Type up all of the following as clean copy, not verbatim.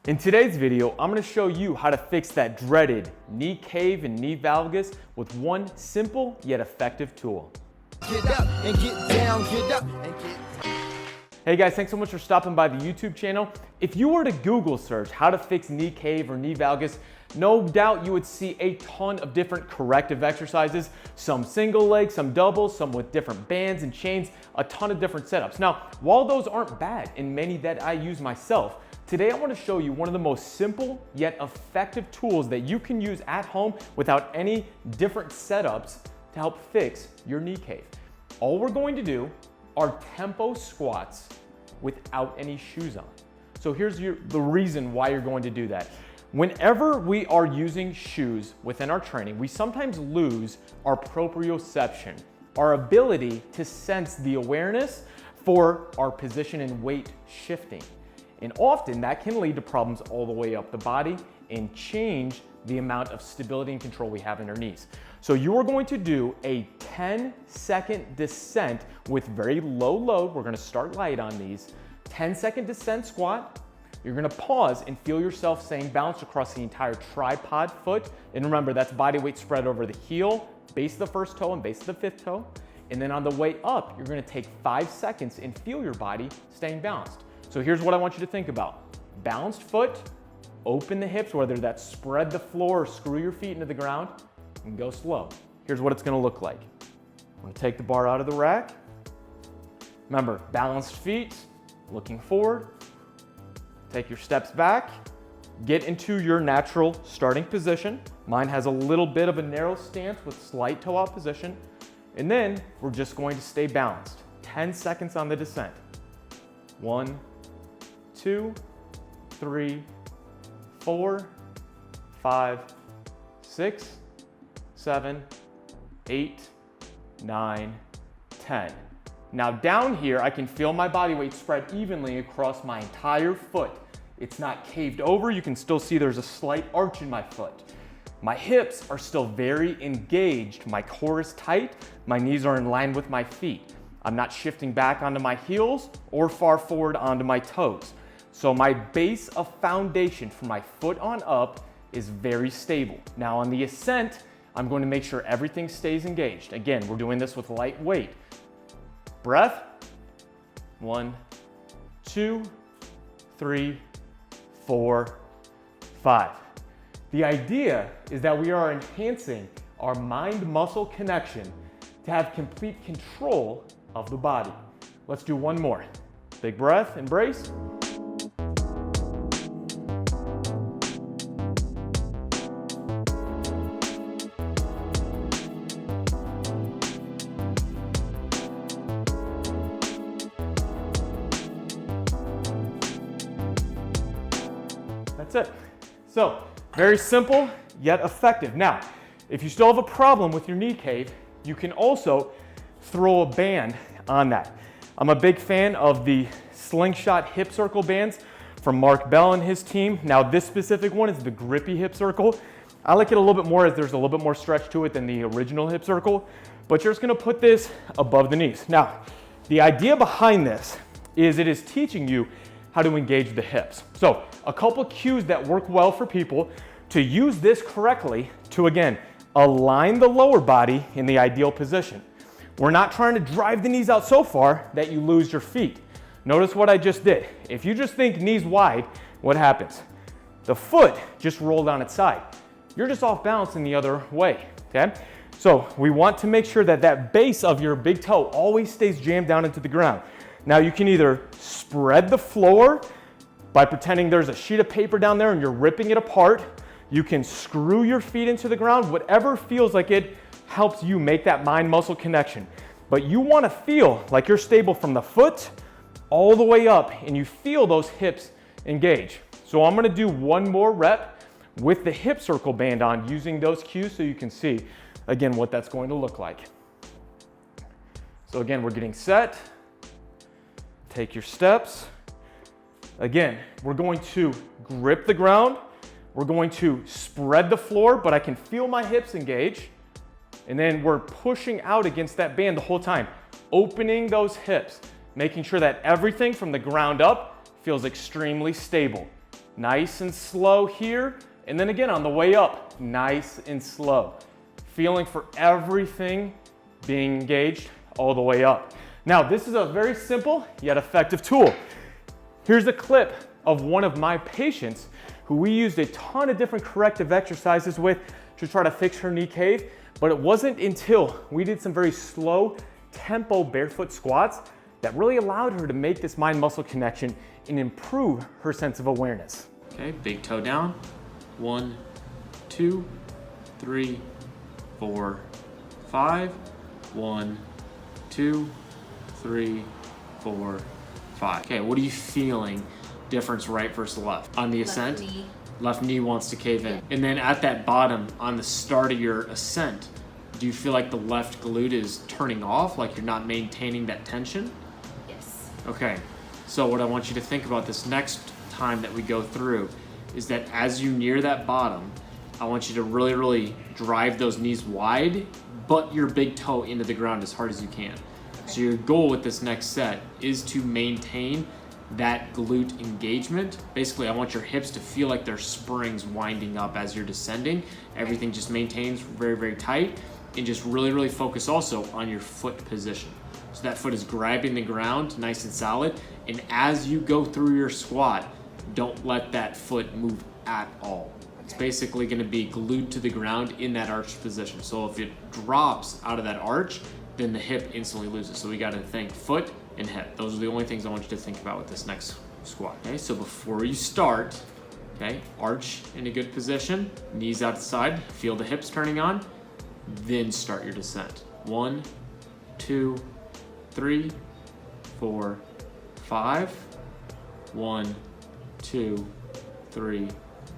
In today's video, I'm going to show you how to fix that dreaded knee cave and knee valgus with one simple yet effective tool. Get up and get down, get up and get down. Hey guys, thanks so much for stopping by the YouTube channel. If you were to Google search how to fix knee cave or knee valgus, no doubt you would see a ton of different corrective exercises, some single leg, some doubles, some with different bands and chains, a ton of different setups. Now, while those aren't bad and many that I use myself, today I want to show you one of the most simple yet effective tools that you can use at home without any different setups to help fix your knee cave. All we're going to do are tempo squats without any shoes on. So here's the reason why you're going to do that. Whenever we are using shoes within our training, we sometimes lose our proprioception, our ability to sense the awareness for our position and weight shifting. And often that can lead to problems all the way up the body and change the amount of stability and control we have in our knees. So you are going to do a 10-second descent with very low load. We're going to start light on these. 10-second descent squat. You're going to pause and feel yourself staying balanced across the entire tripod foot. And remember, that's body weight spread over the heel, base of the first toe and base of the fifth toe. And then on the way up, you're going to take 5 seconds and feel your body staying balanced. So here's what I want you to think about. Balanced foot, open the hips, whether that's spread the floor or screw your feet into the ground, and go slow. Here's what it's going to look like. I'm going to take the bar out of the rack. Remember, balanced feet, looking forward. Take your steps back. Get into your natural starting position. Mine has a little bit of a narrow stance with slight toe out position. And then we're just going to stay balanced. 10 seconds on the descent. 1, 2, 3, 4, 5, 6, 7, 8, 9, 10. Now down here, I can feel my body weight spread evenly across my entire foot. It's not caved over. You can still see there's a slight arch in my foot. My hips are still very engaged. My core is tight. My knees are in line with my feet. I'm not shifting back onto my heels or far forward onto my toes. So my base of foundation from my foot on up is very stable. Now on the ascent, I'm going to make sure everything stays engaged. Again, we're doing this with light weight. Breath. 1, 2, 3, 4, 5. The idea is that we are enhancing our mind-muscle connection to have complete control of the body. Let's do one more. Big breath, embrace. That's it. So, very simple, yet effective. Now, if you still have a problem with your knee cave, you can also throw a band on that. I'm a big fan of the slingshot hip circle bands from Mark Bell and his team. Now, this specific one is the grippy hip circle. I like it a little bit more as there's a little bit more stretch to it than the original hip circle, but you're just gonna put this above the knees. Now, the idea behind this is it is teaching you how to engage the hips. So a couple cues that work well for people to use this correctly to, again, align the lower body in the ideal position. We're not trying to drive the knees out so far that you lose your feet. Notice what I just did. If you just think knees wide, what happens? The foot just rolled on its side. You're just off balance in the other way, okay? So we want to make sure that that base of your big toe always stays jammed down into the ground. Now you can either spread the floor by pretending there's a sheet of paper down there and you're ripping it apart. You can screw your feet into the ground, whatever feels like it helps you make that mind-muscle connection. But you want to feel like you're stable from the foot all the way up and you feel those hips engage. So I'm going to do one more rep with the hip circle band on using those cues so you can see, again, what that's going to look like. So again, we're getting set. Take your steps. Again, we're going to grip the ground. We're going to spread the floor, but I can feel my hips engage. And then we're pushing out against that band the whole time, opening those hips, making sure that everything from the ground up feels extremely stable. Nice and slow here. And then again, on the way up, nice and slow. Feeling for everything being engaged all the way up. Now, this is a very simple yet effective tool. Here's a clip of one of my patients who we used a ton of different corrective exercises with to try to fix her knee cave, but it wasn't until we did some very slow tempo barefoot squats that really allowed her to make this mind-muscle connection and improve her sense of awareness. Okay, big toe down. 1, 2, 3, 4, 5. 1, 2, 3, 4, 5. Okay, what are you feeling difference right versus left? On the ascent? Left knee wants to cave in. And then at that bottom, on the start of your ascent, do you feel like the left glute is turning off, like you're not maintaining that tension? Yes. Okay, so what I want you to think about this next time that we go through is that as you near that bottom, I want you to really, really drive those knees wide, but your big toe into the ground as hard as you can. So your goal with this next set is to maintain that glute engagement. Basically, I want your hips to feel like they're springs winding up as you're descending. Everything just maintains very, very tight, and just really, really focus also on your foot position. So that foot is grabbing the ground nice and solid. And as you go through your squat, don't let that foot move at all. It's basically gonna be glued to the ground in that arched position. So if it drops out of that arch, then the hip instantly loses. So we gotta think foot and hip. Those are the only things I want you to think about with this next squat. Okay, so before you start, okay, arch in a good position, knees out to the side, feel the hips turning on, then start your descent. 1, 2, 3, 4, 5. 1, 2, 3,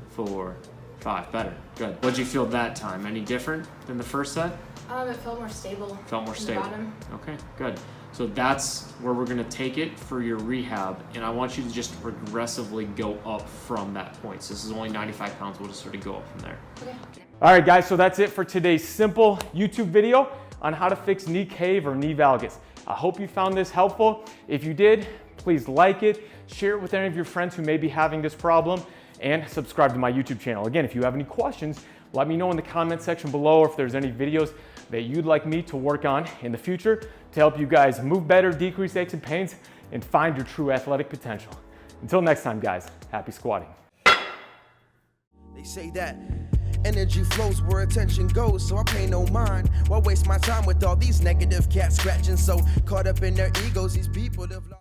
4, 5. Better. Good. What'd you feel that time? Any different than the first set? It felt more stable. Felt more stable. Bottom. Okay, good. So that's where we're gonna take it for your rehab, and I want you to just progressively go up from that point. So this is only 95 pounds, we'll just sort of go up from there. Okay. All right, guys, so that's it for today's simple YouTube video on how to fix knee cave or knee valgus. I hope you found this helpful. If you did, please like it, share it with any of your friends who may be having this problem, and subscribe to my YouTube channel. Again, if you have any questions, let me know in the comment section below, or if there's any videos that you'd like me to work on in the future to help you guys move better, decrease aches and pains, and find your true athletic potential. Until next time, guys, happy squatting. They say that energy flows where attention goes, so I pay no mind. Why waste my time with all these negative cats scratching? So caught up in their egos, these people have lost.